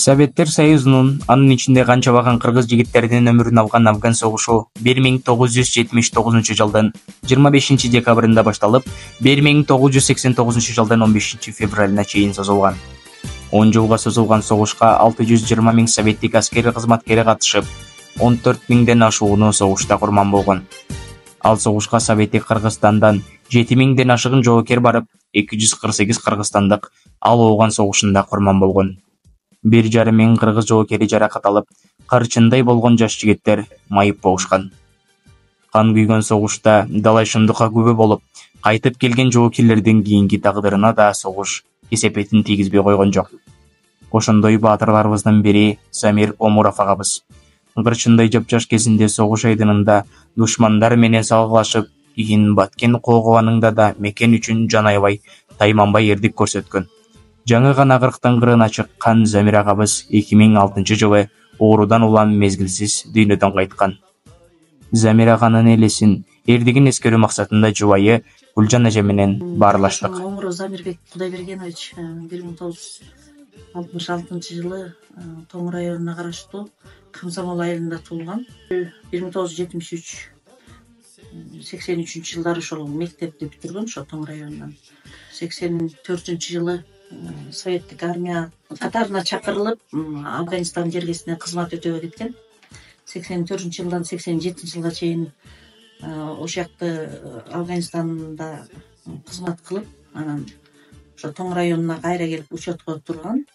Советтер Союзунун анын ичинде канчабаган кыргыз жигиттеринин өмүрүн алган Афган согушу 1979-жылдын 25 декабрында башталып, 1989 жылдын 15 февралына чейин созулган. 10 жылга созулган согушка 620 миң советтик аскери кызматкери катышып, 14 миңден ашууну согушта курман болгон. Ал согушка советтик Кыргызстандан 7 миңден ашыгын жоокер барып, 248 кыргызстандык ал ооган согушунда курман болгон. 1,5 миң кыргыз жоокери жаракат алып, кырчындай болгон жаш жигиттер майып болушкан. Кан күйгөн согушта далай шындыкка күбө болуп, кайтып келген жоокерлердин кийинки тагдырына да согуш кесепетин тийгизбей койгон жок. Ошондой баатырларыбыздын бири Замир Омуров агабыз. Кырчындай жапжаш кезинде согуш айдынында душмандар менен салгылашып, кийин Баткен Коогованыңда да мекен үчүн жан аябай, тайманбай эрдик көрсөткөн. Жаңы гана 40 кырына чыккан Замир агабыз 2006-жылы оорудан улам мезгилсиз дүйнөдөн кайткан. Замир аганын элесин эрдигин эскерүү максатында жубайы Гүлжан эже менен баарлаштык. Омуров Замирбек Кудайбергенович 1966-жылы Тоң районуна караштуу Комсомол айылында туулган. 1973-83-жылдары ошол мектепти бүтүргөн, ошо Тоң районунан. 84-жылы советтик армия катарына чакырылып, Афганистан жергесине кызмат өтөбө кеткен. 84-жылдан 87-жылга чейин ошол жакты Афганистанда кызмат кылып, анан ошо Тоң районуна кайра келип учетко турган.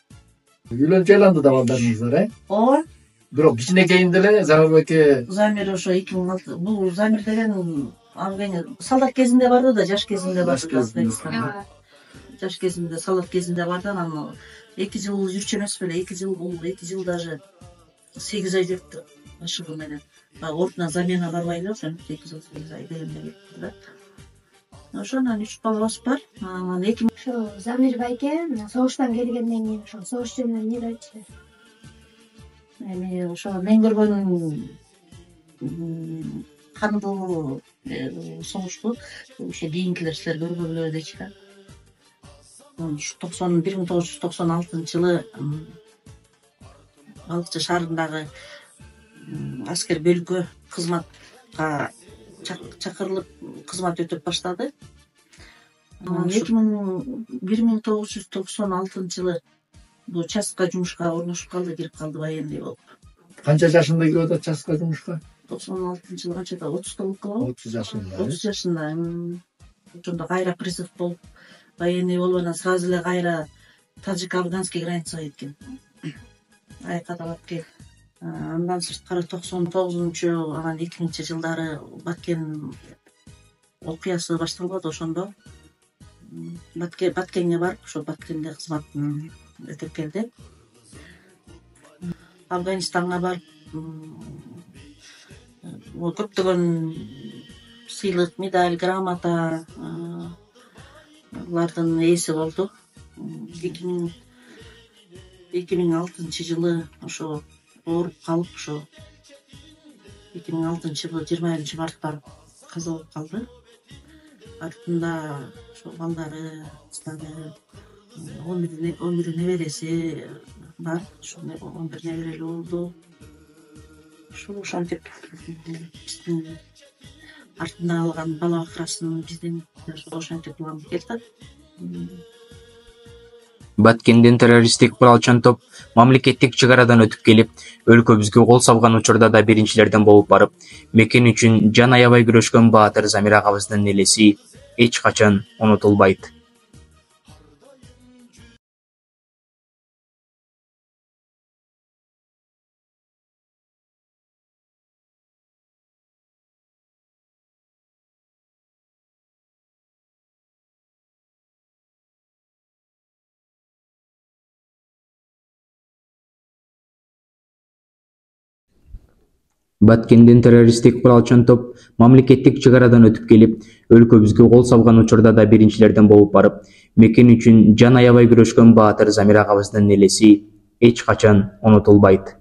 Үйлөнүп айланды да балдарыңыздар, Ооба. Бирок кичинекейин деле Замирбекке Замир ошо 2006. Бул Замир деген солдат кезинде барды да, жаш кезинде барды Афганистанга. Жаш кезинде, солдат кезинде барды, анан 2 жыл жүрчү эмес беле, 2 жыл даже 8 ай жүрдү ашыгы менен. Ордуна замена барбай эле ошо 2 жыл 8 ай дегенде кетти да. Ошонан 3 балабыз бар. Анан ошо Замир байке согуштан келгенден кийин ошо согуш жөнүндө эмне айтчу? Эми ошо мен көргөнүм кандуу согушту ошо кийинкилер силер көрбөгүлөр дечи да. 1996-жылы Балыкчы шаарындагы аскер бөлүккө кызматка чакырылып кызмат өтөп баштады. 1996-жылы бул частка жумушка орношуп калды, кирип калды военный болуп. канча жашында кирип атат частка жумушка? 96-жылы канчада 30 болуп. 30 жашында. 30 жашында. Ошондо кайра призыв болуп, военный болуп, анан сразу эле кайра таджик-афганский границага кеткен. Каталап келип. Андан сырткары 99-жылы, анан 2000-жылдары Баткен окуясы башталбады ошондо. Баткенге барып, ошо Баткенде кызматын өтөп келди. Афганистанга барып, көптөгөн сыйлык, медаль, грамота булардын ээси болду. 2006-жылы ошо ооруп калып, ошо 2006-жылы 20-март барып каза болуп калды. Артында ошо балдары, кыздары, 11 небереси бар. Ошо 11 неберели болду. Ошентип биздин артында калган бала бакырасын биздин ошентип уланып келатат. Баткенден террористтик куралчан топ мамлекеттик чек арадан өтүп келип, өлкөбүзгө кол салган учурда да биринчилерден болуп барып, мекен үчүн жан аябай күрөшкөн баатыр Замир агабыздын элеси эч качан унутулбайт. Баткенден террористтик куралчан топ мамлекеттик чек арадан өтүп келип, өлкөбүзгө кол салган учурда да биринчилерден болуп барып, мекен үчүн жан аябай күрөшкөн баатыр Замир агабыздын элеси эч качан унутулбайт.